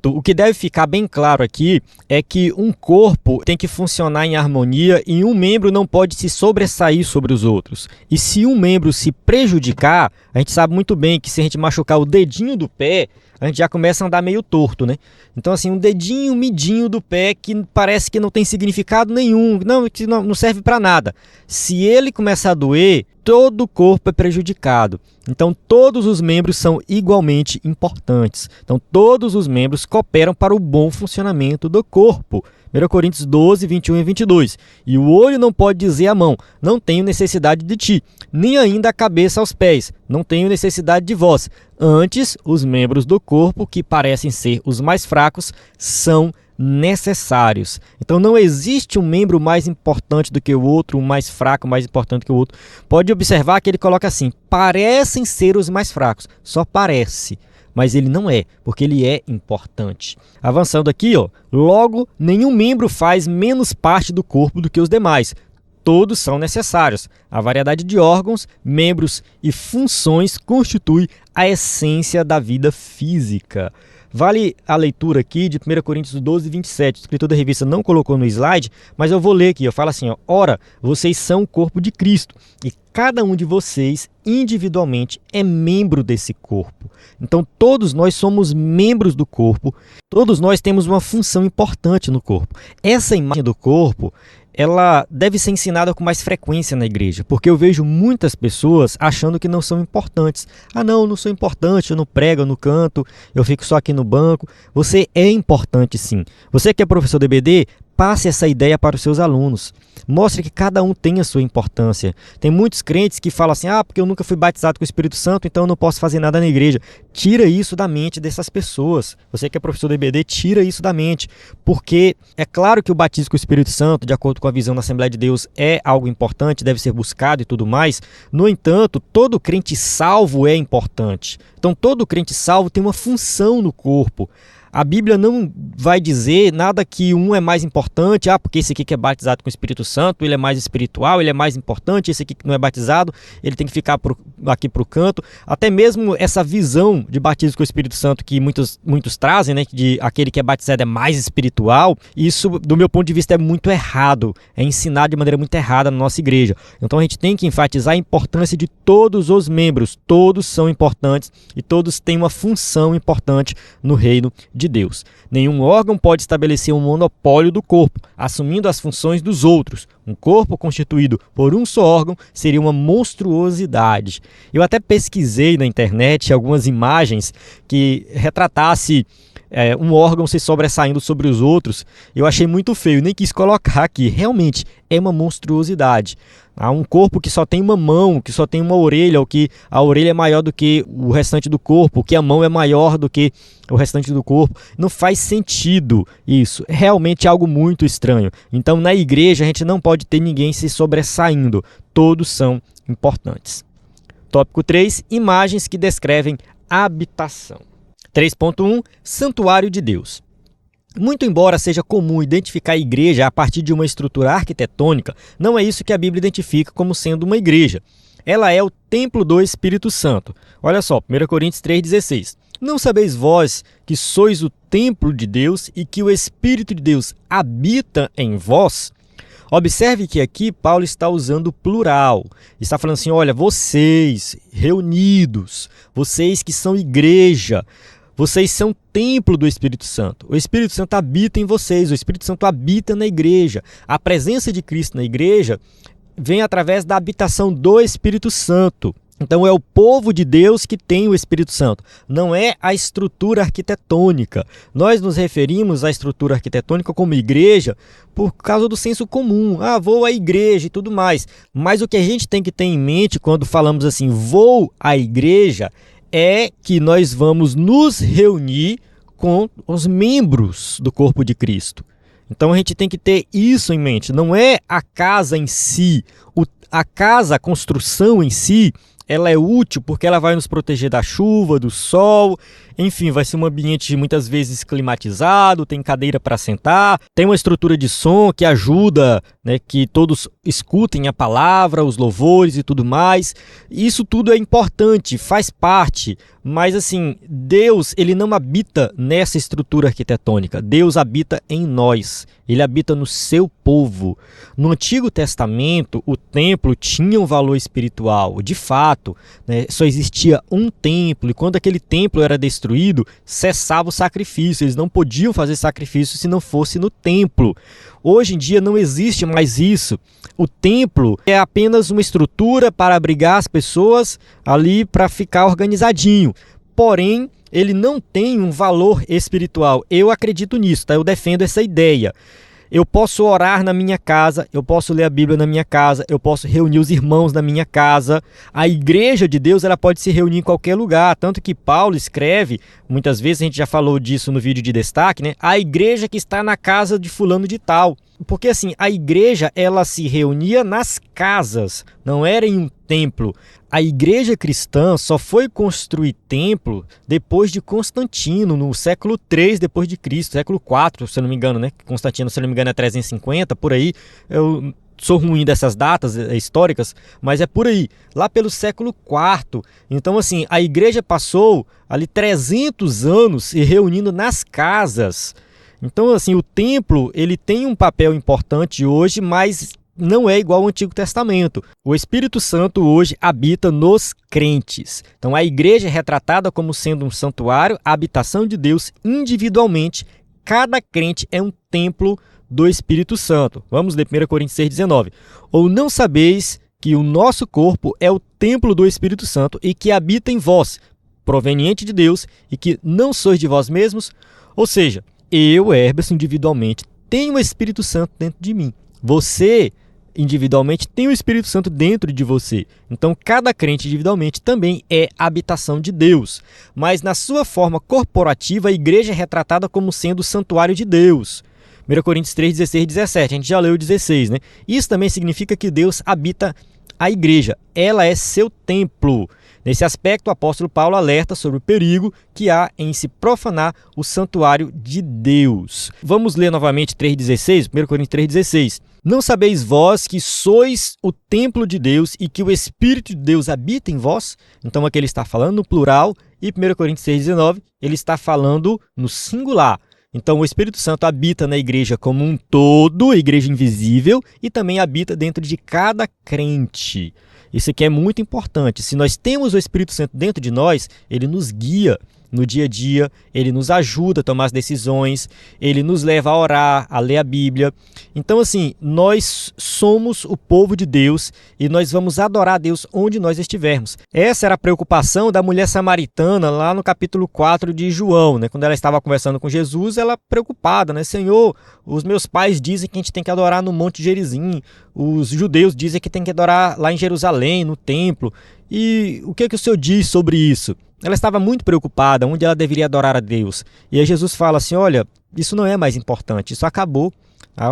o que deve ficar bem claro aqui é que um corpo tem que funcionar em harmonia e um membro não pode se sobressair sobre os outros. E se um membro se prejudicar, a gente sabe muito bem que se a gente machucar o dedinho do pé, a gente já começa a andar meio torto, né? Então, assim, um dedinho midinho do pé que parece que não tem significado nenhum, que não serve para nada. Se ele começar a doer, todo o corpo é prejudicado. Então, todos os membros são igualmente importantes. Então, todos os membros cooperam para o bom funcionamento do corpo. 1 Coríntios 12, 21 e 22. E o olho não pode dizer à mão, não tenho necessidade de ti, nem ainda a cabeça aos pés, não tenho necessidade de vós. Antes, os membros do corpo, que parecem ser os mais fracos, são necessários. Então não existe um membro mais importante do que o outro, um mais fraco, mais importante que o outro. Pode observar que ele coloca assim, parecem ser os mais fracos, só parece. Mas ele não é, porque ele é importante. Avançando aqui, logo, nenhum membro faz menos parte do corpo do que os demais. Todos são necessários. A variedade de órgãos, membros e funções constitui a essência da vida física. Vale a leitura aqui de 1 Coríntios 12, 27. O escritor da revista não colocou no slide, mas eu vou ler aqui. Eu falo assim, ora, vocês são o corpo de Cristo e cada um de vocês individualmente é membro desse corpo. Então todos nós somos membros do corpo, todos nós temos uma função importante no corpo. Essa imagem do corpo, ela deve ser ensinada com mais frequência na igreja, porque eu vejo muitas pessoas achando que não são importantes. Não sou importante, eu não prego, eu não canto, eu fico só aqui no banco. Você é importante sim. Você que é professor de EBD, passe essa ideia para os seus alunos. Mostre que cada um tem a sua importância. Tem muitos crentes que falam assim, porque eu nunca fui batizado com o Espírito Santo, então eu não posso fazer nada na igreja. Tira isso da mente dessas pessoas. Você que é professor do EBD, tira isso da mente. Porque é claro que o batismo com o Espírito Santo, de acordo com a visão da Assembleia de Deus, é algo importante, deve ser buscado e tudo mais. No entanto, todo crente salvo é importante. Então todo crente salvo tem uma função no corpo. A Bíblia não vai dizer nada que um é mais importante, porque esse aqui que é batizado com o Espírito Santo, ele é mais espiritual, ele é mais importante, esse aqui que não é batizado, ele tem que ficar aqui para o canto. Até mesmo essa visão de batismo com o Espírito Santo que muitos trazem, né, de aquele que é batizado é mais espiritual, isso, do meu ponto de vista, é muito errado, é ensinado de maneira muito errada na nossa igreja. Então a gente tem que enfatizar a importância de todos os membros, todos são importantes e todos têm uma função importante no reino de Deus. Nenhum órgão pode estabelecer um monopólio do corpo, assumindo as funções dos outros. Um corpo constituído por um só órgão seria uma monstruosidade. Eu até pesquisei na internet algumas imagens que retratasse um órgão se sobressaindo sobre os outros. Eu achei muito feio, nem quis colocar aqui. Realmente é uma monstruosidade. Há um corpo que só tem uma mão, que só tem uma orelha, ou que a orelha é maior do que o restante do corpo, que a mão é maior do que o restante do corpo. Não faz sentido isso. É realmente algo muito estranho. Então, na igreja, a gente não pode ter ninguém se sobressaindo. Todos são importantes. Tópico 3. Imagens que descrevem habitação. 3.1. Santuário de Deus. Muito embora seja comum identificar a igreja a partir de uma estrutura arquitetônica, não é isso que a Bíblia identifica como sendo uma igreja. Ela é o templo do Espírito Santo. Olha só, 1 Coríntios 3,16. Não sabeis vós que sois o templo de Deus e que o Espírito de Deus habita em vós? Observe que aqui Paulo está usando o plural. Está falando assim, olha, vocês reunidos, vocês que são igreja, vocês são templo do Espírito Santo. O Espírito Santo habita em vocês, o Espírito Santo habita na igreja. A presença de Cristo na igreja vem através da habitação do Espírito Santo. Então é o povo de Deus que tem o Espírito Santo, não é a estrutura arquitetônica. Nós nos referimos à estrutura arquitetônica como igreja por causa do senso comum. Vou à igreja e tudo mais. Mas o que a gente tem que ter em mente quando falamos assim, vou à igreja, é que nós vamos nos reunir com os membros do corpo de Cristo. Então a gente tem que ter isso em mente. Não é a casa em si. A casa, a construção em si, ela é útil porque ela vai nos proteger da chuva, do sol, enfim, vai ser um ambiente muitas vezes climatizado, tem cadeira para sentar, tem uma estrutura de som que ajuda, né, que todos escutem a palavra, os louvores e tudo mais. Isso tudo é importante, faz parte, mas assim, Deus, ele não habita nessa estrutura arquitetônica, Deus habita em nós, ele habita no seu povo. No Antigo Testamento, o templo tinha um valor espiritual, de fato, né, só existia um templo, e quando aquele templo era destruído, cessava o sacrifício, eles não podiam fazer sacrifício se não fosse no templo. Hoje em dia não existe mais isso. O templo é apenas uma estrutura para abrigar as pessoas ali para ficar organizadinho. Porém, ele não tem um valor espiritual. Eu acredito nisso, tá? Eu defendo essa ideia. Eu posso orar na minha casa, eu posso ler a Bíblia na minha casa, eu posso reunir os irmãos na minha casa. A igreja de Deus, ela pode se reunir em qualquer lugar, tanto que Paulo escreve, muitas vezes a gente já falou disso no vídeo de destaque, né? A igreja que está na casa de fulano de tal. Porque assim, a igreja, ela se reunia nas casas, não era em um templo. A igreja cristã só foi construir templo depois de Constantino, no século 3 depois de Cristo, século 4, se eu não me engano, né? Constantino, se eu não me engano, é 350, por aí. Eu sou ruim dessas datas históricas, mas é por aí, lá pelo século 4. Então, assim, a igreja passou ali 300 anos se reunindo nas casas. Então, assim, o templo, ele tem um papel importante hoje, mas não é igual ao Antigo Testamento. O Espírito Santo hoje habita nos crentes. Então, a igreja é retratada como sendo um santuário, a habitação de Deus individualmente. Cada crente é um templo do Espírito Santo. Vamos ler 1 Coríntios 6,19. Ou não sabeis que o nosso corpo é o templo do Espírito Santo e que habita em vós, proveniente de Deus, e que não sois de vós mesmos? Ou seja, eu, Herberson, individualmente, tenho o Espírito Santo dentro de mim. Você, individualmente, tem o Espírito Santo dentro de você. Então, cada crente individualmente também é habitação de Deus. Mas, na sua forma corporativa, a igreja é retratada como sendo o santuário de Deus. 1 Coríntios 3, 16 e 17. A gente já leu o 16, né? Isso também significa que Deus habita a igreja. Ela é seu templo. Nesse aspecto, o apóstolo Paulo alerta sobre o perigo que há em se profanar o santuário de Deus. Vamos ler novamente 3,16, 1 Coríntios 3,16. Não sabeis vós que sois o templo de Deus e que o Espírito de Deus habita em vós? Então aqui ele está falando no plural e 1 Coríntios 6,19 ele está falando no singular. Então o Espírito Santo habita na igreja como um todo, igreja invisível, e também habita dentro de cada crente. Isso aqui é muito importante. Se nós temos o Espírito Santo dentro de nós, ele nos guia no dia a dia, ele nos ajuda a tomar as decisões, ele nos leva a orar, a ler a Bíblia. Então, assim, nós somos o povo de Deus e nós vamos adorar a Deus onde nós estivermos. Essa era a preocupação da mulher samaritana lá no capítulo 4 de João, né? Quando ela estava conversando com Jesus, ela preocupada, né? Senhor, os meus pais dizem que a gente tem que adorar no Monte Gerizim, os judeus dizem que tem que adorar lá em Jerusalém, no templo. E o que é que o Senhor diz sobre isso? Ela estava muito preocupada, onde ela deveria adorar a Deus. E aí Jesus fala assim, olha, isso não é mais importante, isso acabou.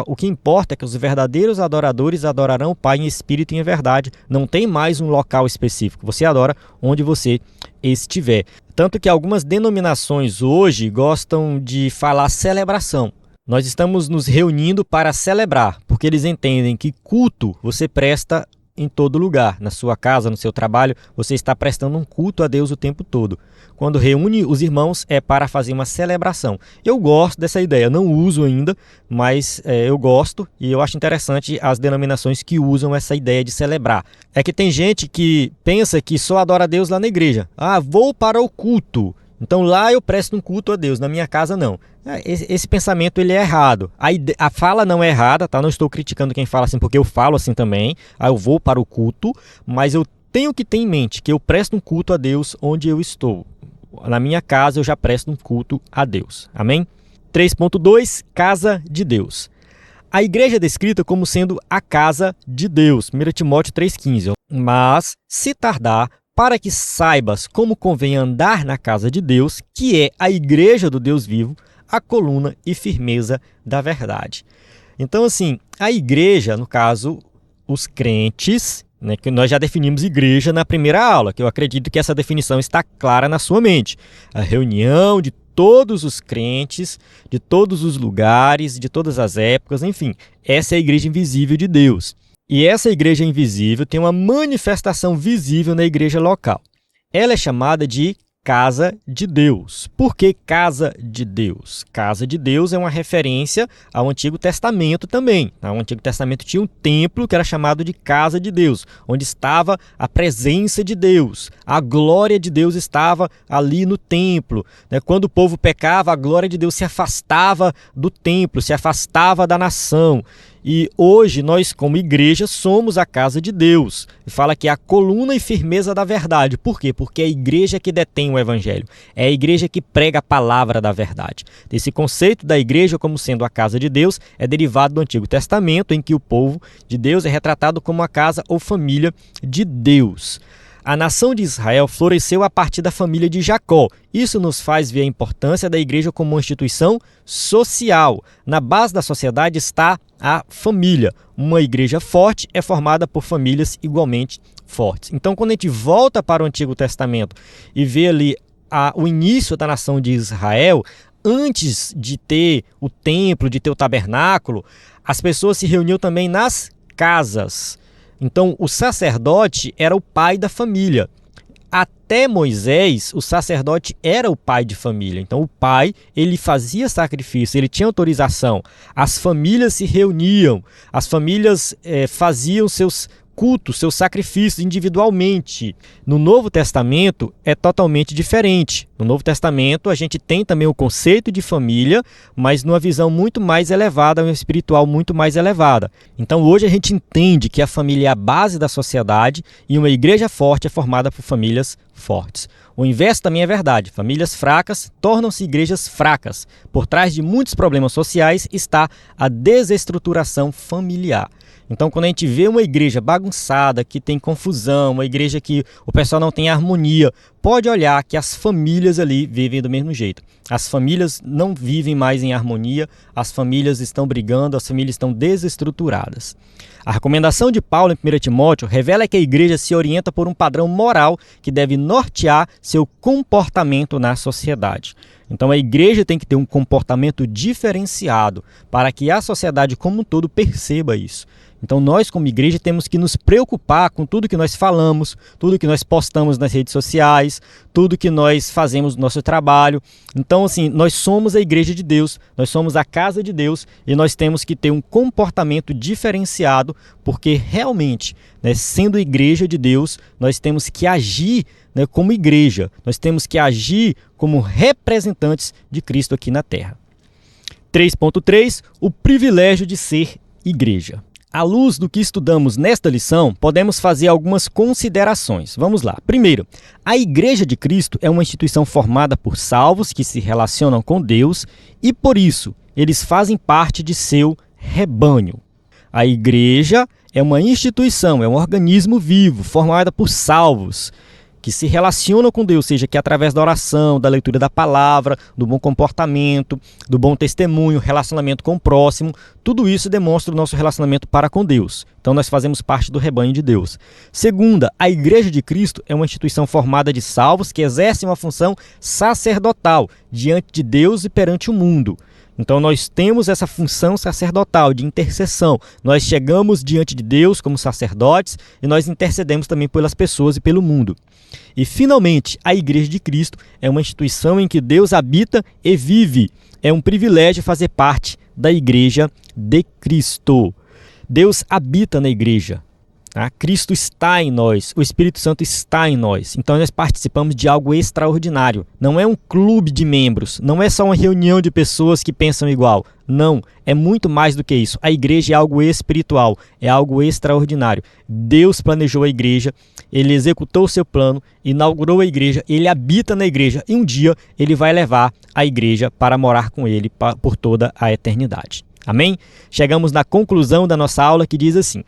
O que importa é que os verdadeiros adoradores adorarão o Pai em espírito e em verdade. Não tem mais um local específico, você adora onde você estiver. Tanto que algumas denominações hoje gostam de falar celebração. Nós estamos nos reunindo para celebrar, porque eles entendem que culto você presta em todo lugar, na sua casa, no seu trabalho, você está prestando um culto a Deus o tempo todo. Quando reúne os irmãos é para fazer uma celebração. Eu gosto dessa ideia, não uso ainda, mas eu gosto e eu acho interessante as denominações que usam essa ideia de celebrar. É que tem gente que pensa que só adora a Deus lá na igreja. Ah, vou para o culto. Então lá eu presto um culto a Deus, na minha casa não. Esse pensamento ele é errado. A fala não é errada, tá? Não estou criticando quem fala assim, porque eu falo assim também. Eu vou para o culto, mas eu tenho que ter em mente que eu presto um culto a Deus onde eu estou. Na minha casa eu já presto um culto a Deus. Amém? 3.2, Casa de Deus. A igreja é descrita como sendo a casa de Deus. 1 Timóteo 3,15. Mas, se tardar, para que saibas como convém andar na casa de Deus, que é a igreja do Deus vivo, a coluna e firmeza da verdade. Então, assim, a igreja, no caso, os crentes, né, que nós já definimos igreja na primeira aula, que eu acredito que essa definição está clara na sua mente. A reunião de todos os crentes, de todos os lugares, de todas as épocas, enfim, essa é a igreja invisível de Deus. E essa igreja invisível tem uma manifestação visível na igreja local. Ela é chamada de Casa de Deus. Por que Casa de Deus? Casa de Deus é uma referência ao Antigo Testamento também. O Antigo Testamento tinha um templo que era chamado de Casa de Deus, onde estava a presença de Deus. A glória de Deus estava ali no templo. Quando o povo pecava, a glória de Deus se afastava do templo, se afastava da nação. E hoje nós, como igreja, somos a casa de Deus. E fala que é a coluna e firmeza da verdade. Por quê? Porque é a igreja que detém o evangelho. É a igreja que prega a palavra da verdade. Esse conceito da igreja como sendo a casa de Deus é derivado do Antigo Testamento, em que o povo de Deus é retratado como a casa ou família de Deus. A nação de Israel floresceu a partir da família de Jacó. Isso nos faz ver a importância da igreja como uma instituição social. Na base da sociedade está a família. Uma igreja forte é formada por famílias igualmente fortes. Então, quando a gente volta para o Antigo Testamento e vê ali o início da nação de Israel, antes de ter o templo, de ter o tabernáculo, as pessoas se reuniam também nas casas. Então, o sacerdote era o pai da família. Até Moisés, o sacerdote era o pai de família. Então, o pai, ele fazia sacrifício, ele tinha autorização. As famílias se reuniam, as famílias faziam seus cultos, seus sacrifícios individualmente. No Novo Testamento é totalmente diferente. No Novo Testamento a gente tem também o conceito de família, mas numa visão muito mais elevada, uma espiritual muito mais elevada. Então hoje a gente entende que a família é a base da sociedade e uma igreja forte é formada por famílias fortes. O inverso também é verdade. Famílias fracas tornam-se igrejas fracas. Por trás de muitos problemas sociais está a desestruturação familiar. Então, quando a gente vê uma igreja bagunçada, que tem confusão, uma igreja que o pessoal não tem harmonia, pode olhar que as famílias ali vivem do mesmo jeito. As famílias não vivem mais em harmonia, as famílias estão brigando, as famílias estão desestruturadas. A recomendação de Paulo em 1 Timóteo revela que a igreja se orienta por um padrão moral que deve nortear seu comportamento na sociedade. Então a igreja tem que ter um comportamento diferenciado para que a sociedade como um todo perceba isso. Então nós como igreja temos que nos preocupar com tudo que nós falamos, tudo que nós postamos nas redes sociais, tudo que nós fazemos no nosso trabalho. Então assim, nós somos a igreja de Deus, nós somos a casa de Deus e nós temos que ter um comportamento diferenciado, porque realmente, né, sendo igreja de Deus, nós temos que agir, né, como igreja, nós temos que agir como representantes de Cristo aqui na Terra. 3.3, o privilégio de ser igreja. À luz do que estudamos nesta lição, podemos fazer algumas considerações. Vamos lá. Primeiro, a Igreja de Cristo é uma instituição formada por salvos que se relacionam com Deus e, por isso, eles fazem parte de seu rebanho. A Igreja é uma instituição, é um organismo vivo, formada por salvos que se relacionam com Deus, seja que através da oração, da leitura da palavra, do bom comportamento, do bom testemunho, relacionamento com o próximo, tudo isso demonstra o nosso relacionamento para com Deus. Então nós fazemos parte do rebanho de Deus. Segunda, a Igreja de Cristo é uma instituição formada de salvos que exercem uma função sacerdotal diante de Deus e perante o mundo. Então nós temos essa função sacerdotal de intercessão. Nós chegamos diante de Deus como sacerdotes e nós intercedemos também pelas pessoas e pelo mundo. E finalmente, a Igreja de Cristo é uma instituição em que Deus habita e vive. É um privilégio fazer parte da Igreja de Cristo. Deus habita na igreja. Tá? Cristo está em nós, o Espírito Santo está em nós. Então nós participamos de algo extraordinário. Não é um clube de membros, não é só uma reunião de pessoas que pensam igual. Não, é muito mais do que isso. A igreja é algo espiritual, é algo extraordinário. Deus planejou a igreja, Ele executou o seu plano, inaugurou a igreja, Ele habita na igreja e um dia Ele vai levar a igreja para morar com Ele por toda a eternidade. Amém? Chegamos na conclusão da nossa aula que diz assim: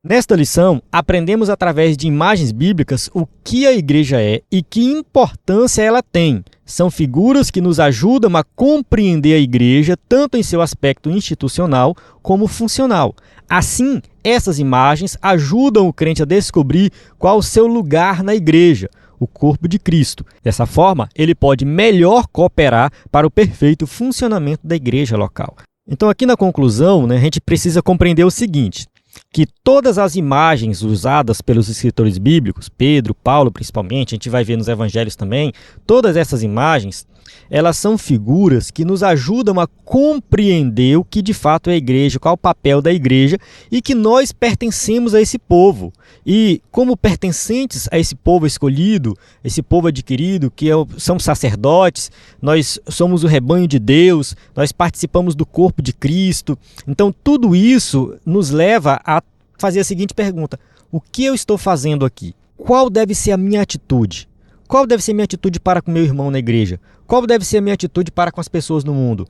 nesta lição, aprendemos através de imagens bíblicas o que a igreja é e que importância ela tem. São figuras que nos ajudam a compreender a igreja tanto em seu aspecto institucional como funcional. Assim, essas imagens ajudam o crente a descobrir qual o seu lugar na igreja, o corpo de Cristo. Dessa forma, ele pode melhor cooperar para o perfeito funcionamento da igreja local. Então, aqui na conclusão, a gente precisa compreender o seguinte: que todas as imagens usadas pelos escritores bíblicos, Pedro, Paulo principalmente, a gente vai ver nos evangelhos também, todas essas imagens, elas são figuras que nos ajudam a compreender o que de fato é a igreja, qual é o papel da igreja e que nós pertencemos a esse povo. E como pertencentes a esse povo escolhido, esse povo adquirido, que são sacerdotes, nós somos o rebanho de Deus, nós participamos do corpo de Cristo. Então tudo isso nos leva a fazer a seguinte pergunta: o que eu estou fazendo aqui? Qual deve ser a minha atitude? Qual deve ser a minha atitude para com meu irmão na igreja? Qual deve ser a minha atitude para com as pessoas no mundo?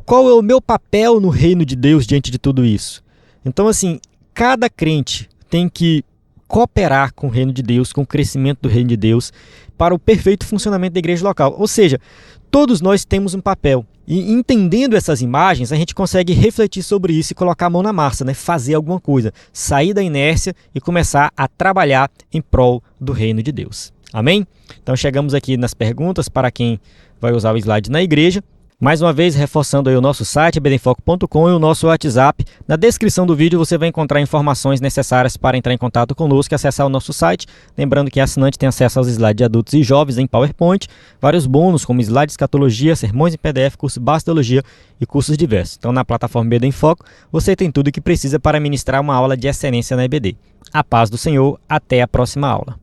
Qual é o meu papel no reino de Deus diante de tudo isso? Então, assim, cada crente tem que cooperar com o reino de Deus, com o crescimento do reino de Deus, para o perfeito funcionamento da igreja local. Ou seja, todos nós temos um papel. E entendendo essas imagens, a gente consegue refletir sobre isso e colocar a mão na massa, fazer alguma coisa, sair da inércia e começar a trabalhar em prol do reino de Deus. Amém? Então chegamos aqui nas perguntas para quem vai usar o slide na igreja. Mais uma vez, reforçando aí o nosso site, ebedenfoco.com, e o nosso WhatsApp. Na descrição do vídeo você vai encontrar informações necessárias para entrar em contato conosco e acessar o nosso site. Lembrando que assinante tem acesso aos slides de adultos e jovens em PowerPoint, vários bônus como slides de escatologia, sermões em PDF, curso base de teologia e cursos diversos. Então na plataforma EBD em Foco você tem tudo o que precisa para ministrar uma aula de excelência na EBD. A paz do Senhor, até a próxima aula.